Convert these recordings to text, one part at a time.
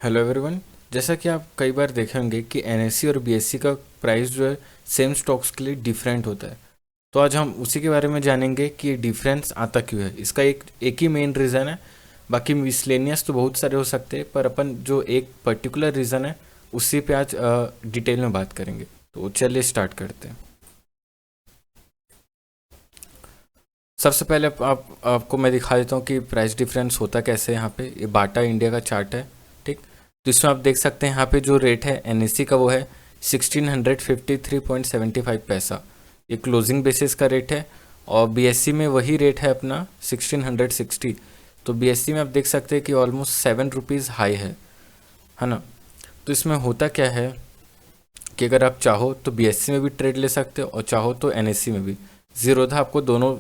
Hello everyone. जैसा कि आप कई बार देखे होंगे कि एनएससी और बीएससी का प्राइस जो है सेम स्टॉक्स के लिए डिफरेंट होता है। तो आज हम उसी के बारे में जानेंगे कि ये डिफरेंस आता क्यों है। इसका एक ही मेन रीज़न है। बाकी मिसलेनियस तो बहुत सारे हो सकते हैं, पर अपन जो एक पर्टिकुलर रीज़न है उसी पे आज डिटेल में बात करेंगे। तो चलिए स्टार्ट करते हैं। सबसे पहले आपको मैं दिखा देता हूँ कि प्राइस डिफरेंस होता कैसे है। यहाँ पे ये बाटा इंडिया का चार्ट है, ठीक। तो इसमें आप देख सकते हैं यहाँ पे जो रेट है एनएससी का वो है 1653.75 पैसा। ये क्लोजिंग बेसिस का रेट है। और बीएससी में वही रेट है अपना 1660। तो बीएससी में आप देख सकते हैं कि ऑलमोस्ट 7 रुपीज़ हाई है ना। तो इसमें होता क्या है कि अगर आप चाहो तो बीएससी में भी ट्रेड ले सकते हो और चाहो तो एनएससी में भी। जीरोधा आपको दोनों,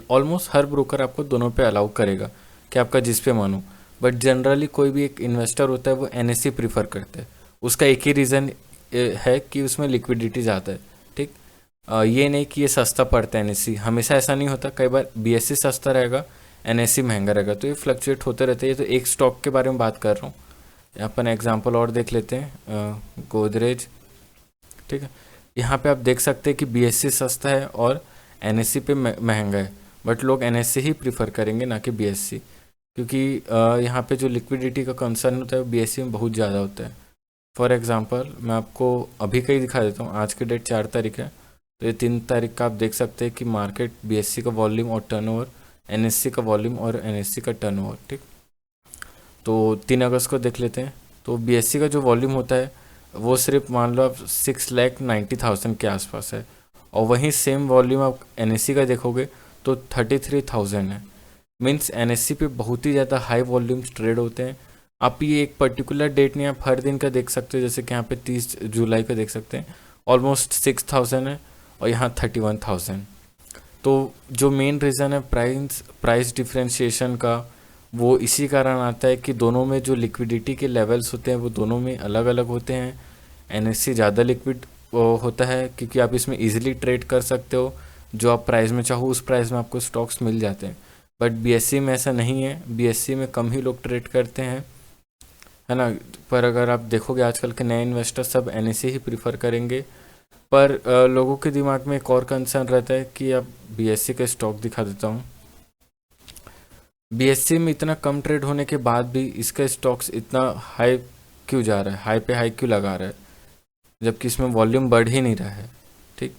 ऑलमोस्ट हर ब्रोकर आपको दोनों पे अलाउ करेगा कि आपका जिस पे मानो। बट जनरली कोई भी एक इन्वेस्टर होता है वो एनएससी प्रीफर करता है। उसका एक ही रीज़न है कि उसमें लिक्विडिटी ज़्यादा है, ठीक। ये नहीं कि ये सस्ता पड़ता है एनएससी, हमेशा ऐसा नहीं होता। कई बार बीएससी सस्ता रहेगा, एनएससी महंगा रहेगा, तो ये फ्लक्चुएट होते रहते हैं। ये तो एक स्टॉक के बारे में बात कर रहा हूँ। अपन एग्जांपल और देख लेते हैं, गोदरेज, ठीक है। यहाँ पे आप देख सकते हैं कि बीएससी सस्ता है और एनएससी पे महंगा है। बट लोग एनएससी ही प्रीफर करेंगे ना कि बीएससी, क्योंकि यहाँ पे जो लिक्विडिटी का कंसर्न होता है वो बीएससी में बहुत ज़्यादा होता है। फॉर एग्जांपल मैं आपको अभी का ही दिखा देता हूँ। आज की डेट 4 तारीख है, तो ये 3 तारीख का आप देख सकते हैं कि मार्केट बीएससी का वॉल्यूम और टर्नओवर, एनएससी का वॉल्यूम और एनएससी का टर्नओवर, ठीक। तो 3 अगस्त को देख लेते हैं। तो बीएससी का जो वॉल्यूम होता है वो सिर्फ मान लो आप 6,90,000 के आसपास है। और वहीं सेम वॉल्यूम आप एनएससी का देखोगे तो 33,000 है। मीन्स एनएससी पे बहुत ही ज़्यादा हाई वॉल्यूम्स ट्रेड होते हैं। आप ये एक पर्टिकुलर डेट नहीं, आप हर दिन का देख सकते हो। जैसे कि यहाँ पे 30 जुलाई का देख सकते हैं, ऑलमोस्ट 6,000 है और यहाँ 31,000। तो जो मेन रीज़न है प्राइस डिफ्रेंशिएशन का, वो इसी कारण आता है कि दोनों में जो लिक्विडिटी के लेवल्स होते हैं वो दोनों में अलग अलग होते हैं। एनएससी ज़्यादा लिक्विड होता है क्योंकि आप इसमें इजीली ट्रेड कर सकते हो। जो आप प्राइस में चाहो उस प्राइस में आपको स्टॉक्स मिल जाते हैं। बट बीएससी में ऐसा नहीं है, बीएससी में कम ही लोग ट्रेड करते हैं, है ना। पर अगर आप देखोगे आजकल के नए इन्वेस्टर सब एनएससी ही प्रीफर करेंगे। पर लोगों के दिमाग में एक और कंसर्न रहता है कि अब बीएससी का स्टॉक दिखा देता हूँ। बीएससी में इतना कम ट्रेड होने के बाद भी इसका स्टॉक्स इतना हाई क्यों जा रहा है, हाई पे हाई क्यों लगा रहा है, जबकि इसमें वॉल्यूम बढ़ ही नहीं रहा है, ठीक।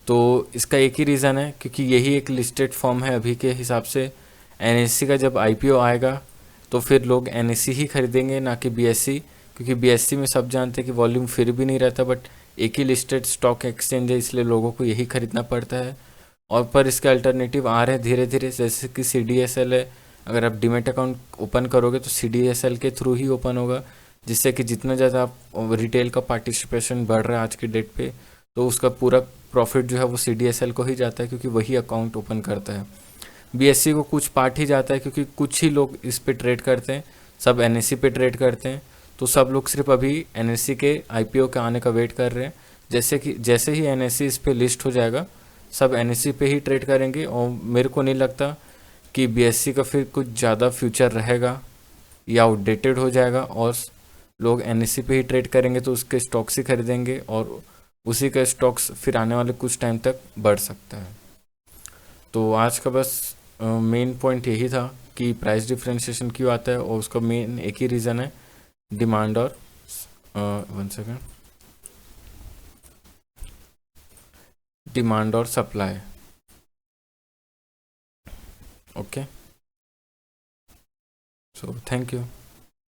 तो इसका एक ही रीज़न है, क्योंकि यही एक लिस्टेड फॉर्म है अभी के हिसाब से। एनएससी का जब आईपीओ आएगा तो फिर लोग एनएससी ही खरीदेंगे ना कि बीएससी, क्योंकि बीएससी में सब जानते हैं कि वॉल्यूम फिर भी नहीं रहता। बट एक ही लिस्टेड स्टॉक एक्सचेंज है, इसलिए लोगों को यही खरीदना पड़ता है। और पर इसके अल्टरनेटिव आ रहे हैं धीरे धीरे, जैसे कि सीडीएसएल है। अगर आप डीमेट अकाउंट ओपन करोगे तो सीडीएसएल के थ्रू ही ओपन होगा, जिससे कि जितना ज़्यादा आप रिटेल का पार्टिसिपेशन बढ़ रहा है आज की डेट पे, तो उसका पूरा प्रॉफिट जो है वो सीडीएसएल को ही जाता है, क्योंकि वही अकाउंट ओपन करता है। बीएससी को कुछ पार्ट ही जाता है, क्योंकि कुछ ही लोग इस पे ट्रेड करते हैं, सब एनएससी पे ट्रेड करते हैं। तो सब लोग सिर्फ अभी एनएससी के आईपीओ के आने का वेट कर रहे हैं। जैसे ही एनएससी इस पे लिस्ट हो जाएगा, सब एनएससी पे ही ट्रेड करेंगे। और मेरे को नहीं लगता कि बीएससी का फिर कुछ ज़्यादा फ्यूचर रहेगा या आउटडेटेड हो जाएगा, और लोग एनएससी पे ही ट्रेड करेंगे तो उसके स्टॉक्स ही खरीदेंगे, और उसी का स्टॉक्स फिर आने वाले कुछ टाइम तक बढ़ सकता है। तो आज का बस मेन पॉइंट यही था कि प्राइस डिफ्रेंशिएशन क्यों आता है, और उसका मेन एक ही रीज़न है, डिमांड और 1 सेकेंड, डिमांड और supply. Okay, so thank you.